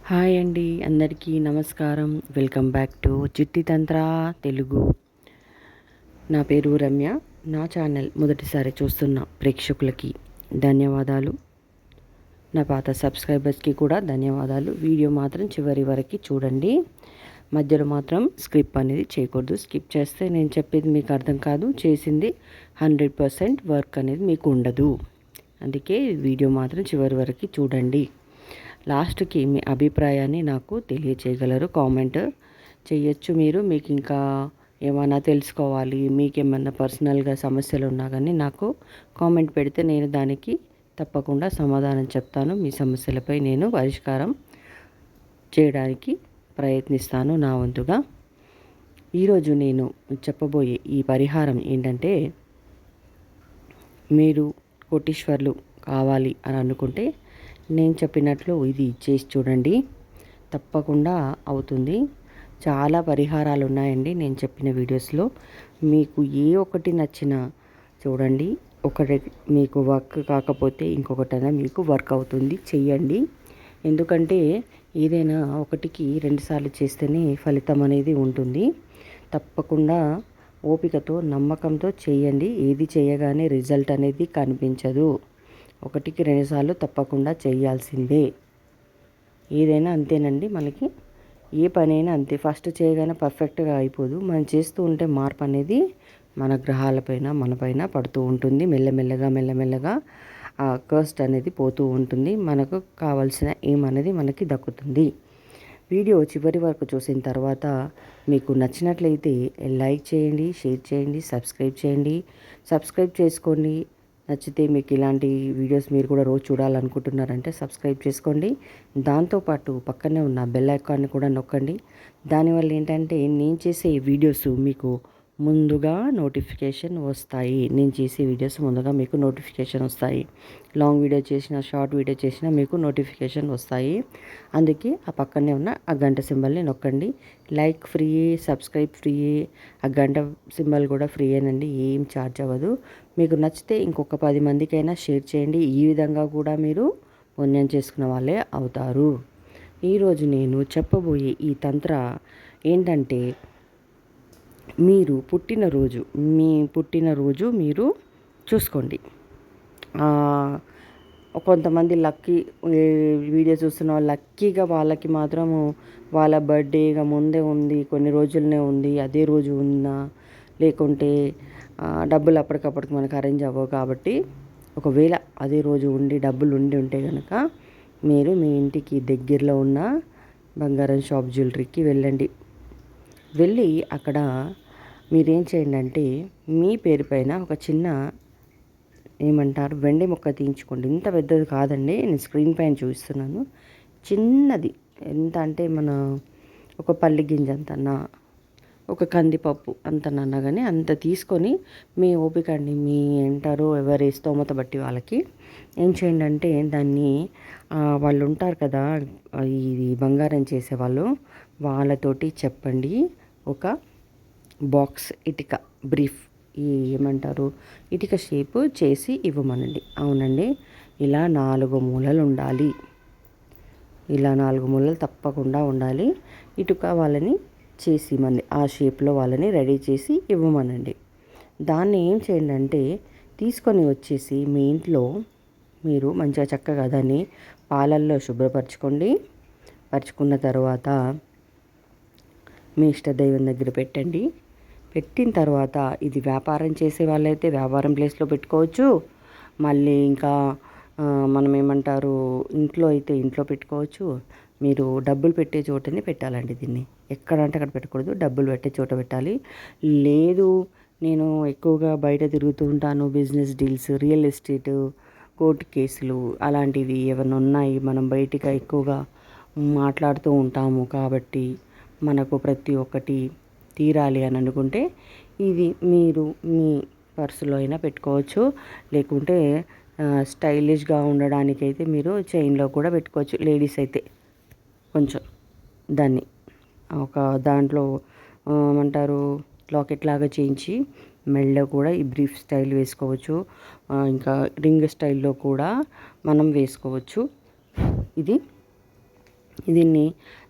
Hi అండి, అందరికీ నమస్కారం. వెల్కమ్ బ్యాక్ టు చిట్టి తంత్ర తెలుగు. నా పేరు రమ్య. నా ఛానల్ మొదటిసారి చూస్తున్న ప్రేక్షకులకి ధన్యవాదాలు. నా పాత సబ్స్క్రైబర్స్కి కూడా ధన్యవాదాలు. వీడియో మాత్రం చివరి వరకు చూడండి. మధ్యలో మాత్రం స్కిప్ అనేది చేయకూడదు. స్కిప్ చేస్తే నేను చెప్పేది మీకు అర్థం కాదు, చేసింది 100% వర్క్ అనేది మీకు ఉండదు. అందుకే వీడియో మాత్రం చివరి వరకు చూడండి. లాస్ట్కి మీ అభిప్రాయాన్ని నాకు తెలియచేయగలరు. కామెంట్ చేయొచ్చు మీరు. మీకు ఇంకా ఏమైనా తెలుసుకోవాలి, మీకేమన్నా పర్సనల్గా సమస్యలు ఉన్నా కానీ నాకు కామెంట్ పెడితే నేను దానికి తప్పకుండా సమాధానం చెప్తాను. మీ సమస్యలపై నేను పరిష్కారం చేయడానికి ప్రయత్నిస్తాను నా వంతుగా. ఈరోజు నేను చెప్పబోయే ఈ పరిహారం ఏంటంటే, మీరు కోటీశ్వర్లు కావాలి అని అనుకుంటే నేను చెప్పినట్లు ఇది చేసి చూడండి, తప్పకుండా అవుతుంది. చాలా పరిహారాలు ఉన్నాయండి నేను చెప్పిన వీడియోస్లో. మీకు ఏ ఒకటి నచ్చినా చూడండి. ఒకటి మీకు వర్క్ కాకపోతే ఇంకొకటైనా మీకు వర్క్ అవుతుంది, చెయ్యండి. ఎందుకంటే ఏదైనా ఒకటికి 2 సార్లు చేస్తేనే ఫలితం అనేది ఉంటుంది. తప్పకుండా ఓపికతో నమ్మకంతో చేయండి. ఏది చేయగానే రిజల్ట్ అనేది కనిపించదు. 1-2 సార్లు తప్పకుండా చేయాల్సిందే. ఏదైనా అంతేనండి. మనకి ఏ పనైనా అంతే. ఫస్ట్ చేయగానే పర్ఫెక్ట్గా అయిపోదు. మనం చేస్తూ ఉంటే మార్పు అనేది మన గ్రహాలపైన మనపైన పడుతూ ఉంటుంది. మెల్లమెల్లగా ఆ కస్ట్ అనేది పోతూ ఉంటుంది. మనకు కావాల్సిన ఎయిమ్ అనేది మనకి దక్కుతుంది. వీడియో చివరి వరకు చూసిన తర్వాత మీకు నచ్చినట్లయితే లైక్ చేయండి, షేర్ చేయండి, సబ్స్క్రైబ్ చేసుకోండి. నచ్చితే మీకు ఇలాంటి వీడియోస్ మీరు కూడా రోజు చూడాలనుకుంటున్నారంటే సబ్స్క్రైబ్ చేసుకోండి. దాంతోపాటు పక్కనే ఉన్న బెల్ ఐకాన్ని కూడా నొక్కండి. దానివల్ల ఏంటంటే నేను చేసే వీడియోస్ మీకు ముందుగా నోటిఫికేషన్ వస్తాయి. నేను చేసే వీడియోస్ ముందుగా మీకు నోటిఫికేషన్ వస్తాయి. లాంగ్ వీడియో చేసిన, షార్ట్ వీడియో చేసినా మీకు నోటిఫికేషన్ వస్తాయి. అందుకే ఆ పక్కనే ఉన్న ఆ గంట సింబల్ని నొక్కండి. లైక్ ఫ్రీ, సబ్స్క్రైబ్ ఫ్రీ, ఆ గంట సింబల్ కూడా ఫ్రీయేనండి, ఏం ఛార్జ్ అవ్వదు. మీకు నచ్చితే ఇంకొక 10 మందికైనా షేర్ చేయండి. ఈ విధంగా కూడా మీరు పుణ్యం చేసుకున్న వాళ్ళే అవుతారు. ఈరోజు నేను చెప్పబోయే ఈ తంత్ర ఏంటంటే, మీ పుట్టినరోజు మీరు చూసుకోండి. కొంతమంది లక్కీ వీడియో చూస్తున్న వాళ్ళు లక్కీగా వాళ్ళకి మాత్రము వాళ్ళ బర్త్డేగా ముందే ఉంది, కొన్ని రోజులనే ఉంది, అదే రోజు ఉందా, లేకుంటే డబ్బులు అప్పటికప్పటికి మనకు అరేంజ్ అవ్వవు. కాబట్టి ఒకవేళ అదే రోజు డబ్బులు ఉంటే కనుక మీరు మీ ఇంటికి దగ్గరలో ఉన్న బంగారం షాప్ జ్యువెలరీకి వెళ్ళి అక్కడ మీరేం చేయండి అంటే, మీ పేరు పైన ఒక చిన్న వెండి మొక్క తీయించుకోండి. ఇంత పెద్దది కాదండి, నేను స్క్రీన్ పైన చూపిస్తున్నాను. చిన్నది, ఎంత అంటే మన ఒక పల్లి గింజ అంతన్నా, ఒక కందిపప్పు అంతనన్నా కానీ అంత తీసుకొని, మీ ఓపిక అండి, మీ ఎవరి స్తోమత బట్టి వాళ్ళకి ఏం చేయండి అంటే, దాన్ని వాళ్ళు ఉంటారు కదా ఇది బంగారం చేసేవాళ్ళు, వాళ్ళతోటి చెప్పండి. ఒక బాక్స్ ఇటుక బ్రీఫ్ ఇటుక షేపు చేసి ఇవ్వమనండి. అవునండి, ఇలా 4 మూలలు ఉండాలి. ఇలా 4 మూలలు తప్పకుండా ఉండాలి. ఇటుక వాళ్ళని చేసి ఆ షేప్లో వాళ్ళని రెడీ చేసి ఇవ్వమనండి. దాన్ని ఏం చేయండి అంటే, తీసుకొని వచ్చేసి మీ ఇంట్లో మీరు మంచిగా చక్కగా దాన్ని పాలల్లో పరుచుకున్న తర్వాత మీ ఇష్టదైవం దగ్గర పెట్టిన తర్వాత, ఇది వ్యాపారం చేసే వాళ్ళైతే వ్యాపారం ప్లేస్లో పెట్టుకోవచ్చు. మళ్ళీ ఇంకా మనం ఇంట్లో అయితే ఇంట్లో పెట్టుకోవచ్చు. మీరు డబ్బులు పెట్టే చోటనే పెట్టాలండి. దీన్ని ఎక్కడంటే అక్కడ పెట్టకూడదు, డబ్బులు పెట్టే చోట పెట్టాలి. లేదు, నేను ఎక్కువగా బయట తిరుగుతూ ఉంటాను, business deals, real estate, court కేసులు అలాంటివి ఏమైనా ఉన్నాయి, మనం బయటికి ఎక్కువగా మాట్లాడుతూ ఉంటాము కాబట్టి మనకు ప్రతి ఒక్కటి తీరాలి అని అనుకుంటే, ఇది మీరు మీ పర్సులో అయినా పెట్టుకోవచ్చు. లేకుంటే స్టైలిష్గా ఉండడానికైతే మీరు చైన్లో కూడా పెట్టుకోవచ్చు. లేడీస్ అయితే కొంచెం దాన్ని ఒక దాంట్లో లాకెట్ లాగా చేయించి మెడలో కూడా ఈ బ్రీఫ్ స్టైల్ వేసుకోవచ్చు. ఇంకా రింగ్ స్టైల్లో కూడా మనం వేసుకోవచ్చు. ఇది దీన్ని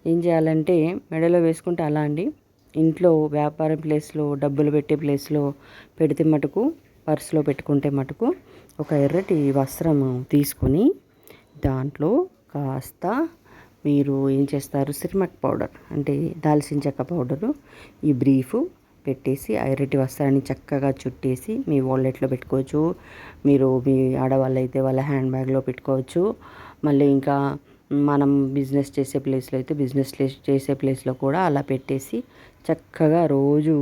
ఏం చేయాలంటే మెడలో వేసుకుంటే అలా అండి. ఇంట్లో వ్యాపారం ప్లేస్లో డబ్బులు పెట్టే ప్లేస్లో పెడితే మటుకు, పర్సులో పెట్టుకుంటే మటుకు ఒక ఎర్రటి వస్త్రము తీసుకొని దాంట్లో కాస్త మీరు ఏం చేస్తారు, సిరిమక్ పౌడర్ అంటే దాల్చిన చెక్క పౌడరు, ఈ బ్రీఫ్ పెట్టేసి ఆ ఎర్రటి వస్త్రాన్ని చక్కగా చుట్టేసి మీ వాలెట్లో పెట్టుకోవచ్చు. మీరు మీ ఆడవాళ్ళు అయితే వాళ్ళ హ్యాండ్ బ్యాగ్లో పెట్టుకోవచ్చు. మళ్ళీ ఇంకా మనం బిజినెస్ చేసే ప్లేస్లో అయితే బిజినెస్ చేసే ప్లేస్లో కూడా అలా పెట్టేసి చక్కగా రోజు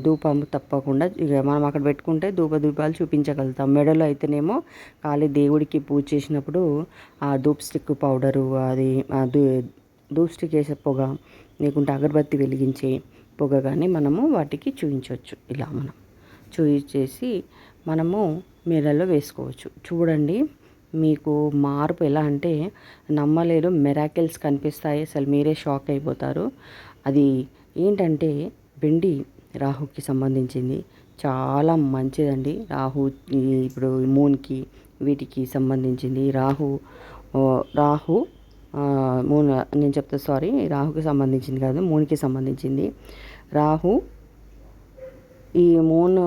ధూపం తప్పకుండా ఇక మనం అక్కడ పెట్టుకుంటే దీపాలు చూపించగలుగుతాం. మెడలో అయితేనేమో ఖాళీ దేవుడికి పూజ చేసినప్పుడు ఆ ధూప్ స్టిక్ పౌడరు, అది ధూప్ స్టిక్ వేసే పొగ, లేకుంటే అగరబత్తి వెలిగించే పొగ కానీ మనము వాటికి చూపించవచ్చు. ఇలా మనం చూపించేసి మనము మెడలో వేసుకోవచ్చు. చూడండి, మీకు మార్పు ఎలా అంటే నమ్మలేరు, మిరాకిల్స్ కనిపిస్తాయి. అసలు మీరే షాక్ అయిపోతారు. అది ఏంటంటే వెండి రాహుకి సంబంధించింది, చాలా మంచిదండి. ఇప్పుడు మూన్కి వీటికి సంబంధించింది. రాహు మూన్ నేను చెప్తా, సారీ, రాహుకి సంబంధించింది కాదు, మూన్కి సంబంధించింది. రాహు ఈ మూన్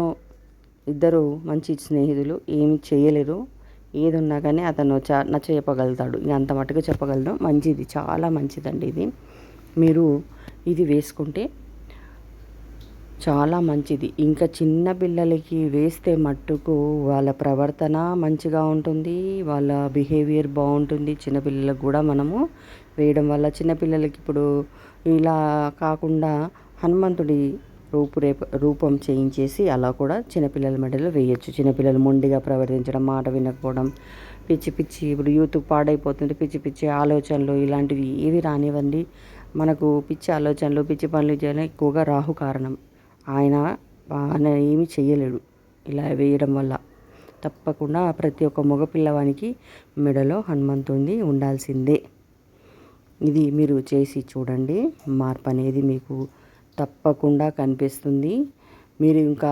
ఇద్దరు మంచి స్నేహితులు, ఏమి చేయలేరు. ఏది ఉన్నా కానీ అతను నచ్చ చెప్పగలుగుతాడు. ఇక అంత మటుకు చెప్పగలడు. మంచిది, చాలా మంచిదండి ఇది. మీరు ఇది వేసుకుంటే చాలా మంచిది. ఇంకా చిన్న పిల్లలకి వేస్తే మట్టుకు వాళ్ళ ప్రవర్తన మంచిగా ఉంటుంది, వాళ్ళ బిహేవియర్ బాగుంటుంది. చిన్నపిల్లలకు కూడా మనము వేయడం వల్ల చిన్నపిల్లలకి ఇప్పుడు ఇలా కాకుండా హనుమంతుడి రూపం చేయించేసి అలా కూడా చిన్నపిల్లల మెడలో వేయచ్చు. చిన్నపిల్లలు మొండిగా ప్రవర్తించడం, మాట వినకపోవడం, పిచ్చి పిచ్చి ఇప్పుడు యూత్ పాడైపోతుంది, పిచ్చి పిచ్చి ఆలోచనలు ఇలాంటివి ఏవి రానివ్వండి. మనకు పిచ్చి ఆలోచనలు, పిచ్చి పనులు చేయడం ఎక్కువగా రాహు కారణం. ఆయన ఏమీ చెయ్యలేడు ఇలా వేయడం వల్ల. తప్పకుండా ప్రతి ఒక్క మగపిల్లవానికి మెడలో హనుమంతుడి ఉండాల్సిందే. ఇది మీరు చేసి చూడండి, మార్పు అనేది మీకు తప్పకుండా కనిపిస్తుంది. మీరు ఇంకా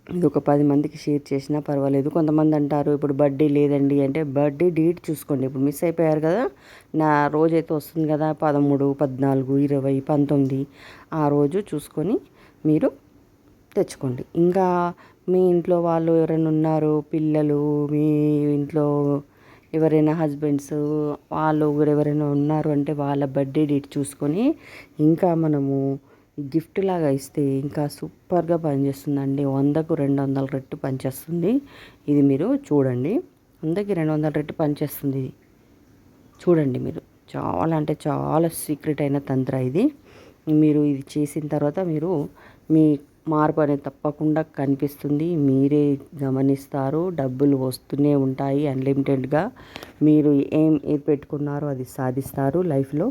ఇది ఒక 10 మందికి షేర్ చేసినా పర్వాలేదు. కొంతమంది అంటారు ఇప్పుడు బర్త్డే లేదండి అంటే, బర్త్డే డేట్ చూసుకోండి. ఇప్పుడు మిస్ అయిపోయారు కదా, నా రోజైతే వస్తుంది కదా 13, 14, 20, 19 ఆ రోజు చూసుకొని మీరు తెచ్చుకోండి. ఇంకా మీ ఇంట్లో వాళ్ళు ఎవరైనా ఉన్నారు, పిల్లలు, మీ ఇంట్లో ఎవరైనా హస్బెండ్స్ వాళ్ళు ఎవరైనా ఉన్నారు అంటే వాళ్ళ బర్త్డే డేట్ చూసుకొని ఇంకా మనము గిఫ్ట్ లాగా ఇస్తే ఇంకా సూపర్గా పనిచేస్తుందండి. 100కు 200 రెట్టు పనిచేస్తుంది. ఇది మీరు చూడండి, 100కి 200 రెట్టు పనిచేస్తుంది. ఇది చూడండి మీరు, చాలా అంటే చాలా సీక్రెట్ అయిన తంత్ర ఇది. మీరు ఇది చేసిన తర్వాత మీ మార్పు అనేది తప్పకుండా కనిపిస్తుంది. మీరే గమనిస్తారు. డబ్బులు వస్తూనే ఉంటాయి అన్లిమిటెడ్గా. మీరు ఏది పెట్టుకున్నారో అది సాధిస్తారు లైఫ్లో.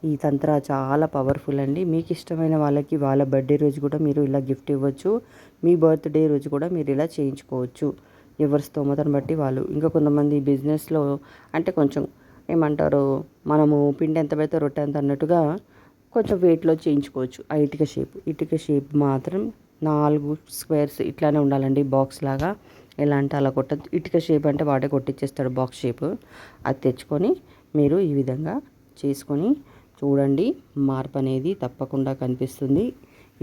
ఈ తంత్ర చాలా పవర్ఫుల్ అండి. మీకు ఇష్టమైన వాళ్ళకి వాళ్ళ బర్త్డే రోజు కూడా మీరు ఇలా గిఫ్ట్ ఇవ్వచ్చు. మీ బర్త్డే రోజు కూడా మీరు ఇలా చేయించుకోవచ్చు. ఎవరి స్తోమతను బట్టి వాళ్ళు. ఇంకా కొంతమంది బిజినెస్లో అంటే కొంచెం ఏమంటారు, మనము పిండి ఎంత పెడితే రొట్టె ఎంత అన్నట్టుగా కొంచెం వెయిట్లో చేయించుకోవచ్చు. ఆ ఇటుక షేప్ మాత్రం 4 స్క్వేర్స్ ఇట్లానే ఉండాలండి, బాక్స్ లాగా. ఎలా అంటే అలా కొట్టద్దు. ఇటుక షేప్ అంటే వాడే కొట్టించేస్తాడు బాక్స్ షేప్. అది తెచ్చుకొని మీరు ఈ విధంగా చేసుకొని చూడండి, మార్పు అనేది తప్పకుండా కనిపిస్తుంది.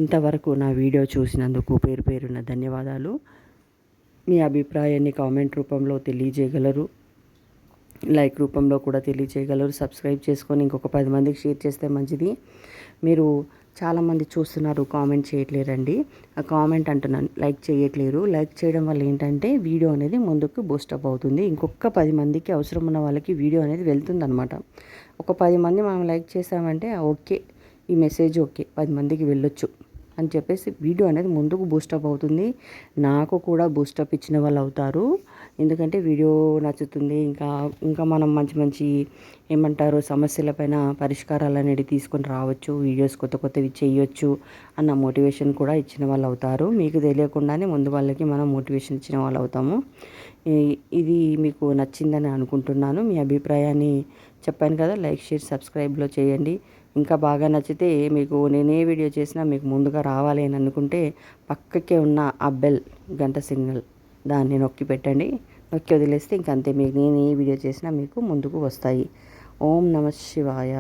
ఇంతవరకు నా వీడియో చూసినందుకు పేరున ధన్యవాదాలు. మీ అభిప్రాయాన్ని కామెంట్ రూపంలో తెలియజేయగలరు, లైక్ రూపంలో కూడా తెలియజేయగలరు. సబ్స్క్రైబ్ చేసుకొని ఇంకొక 10 మందికి షేర్ చేస్తే మంచిది. మీరు చాలామంది చూస్తున్నారు, కామెంట్ చేయట్లేరండి. ఆ కామెంట్ అంటున్నాను, లైక్ చేయట్లేరు. లైక్ చేయడం వల్ల ఏంటంటే వీడియో అనేది ముందుకు బూస్టప్ అవుతుంది. ఇంకొక 10 మందికి అవసరం ఉన్న వాళ్ళకి వీడియో అనేది వెళ్తుంది అనమాట. ఒక 10 మంది మనం లైక్ చేసామంటే ఓకే, ఈ మెసేజ్ ఓకే 10 మందికి వెళ్ళొచ్చు అని చెప్పేసి వీడియో అనేది ముందుకు బూస్టప్ అవుతుంది. నాకు కూడా బూస్టప్ ఇచ్చిన వాళ్ళు అవుతారు. ఎందుకంటే వీడియో నచ్చుతుంది. ఇంకా మనం మంచి ఏమంటారు సమస్యలపైన పరిష్కారాలు అనేది తీసుకొని రావచ్చు. వీడియోస్ కొత్తవి చేయొచ్చు అన్న మోటివేషన్ కూడా ఇచ్చిన వాళ్ళు అవుతారు. మీకు తెలియకుండానే ముందు వాళ్ళకి మనం మోటివేషన్ ఇచ్చిన వాళ్ళు అవుతాము. ఇది మీకు నచ్చిందని అనుకుంటున్నాను. మీ అభిప్రాయాన్ని చెప్పాను కదా, లైక్ షేర్ సబ్స్క్రైబ్లో చేయండి. ఇంకా బాగా నచ్చితే మీకు నేనే వీడియో చేసినా మీకు ముందుగా రావాలి అని అనుకుంటే పక్కకే ఉన్న ఆ బెల్ గంట సిగ్నల్ దాన్ని నొక్కి పెట్టండి. నొక్కి వదిలేస్తే ఇంకంతే, మీకు నేను ఏ వీడియో చేసినా మీకు ముందుకు వస్తాయి. ఓం నమ శివాయ.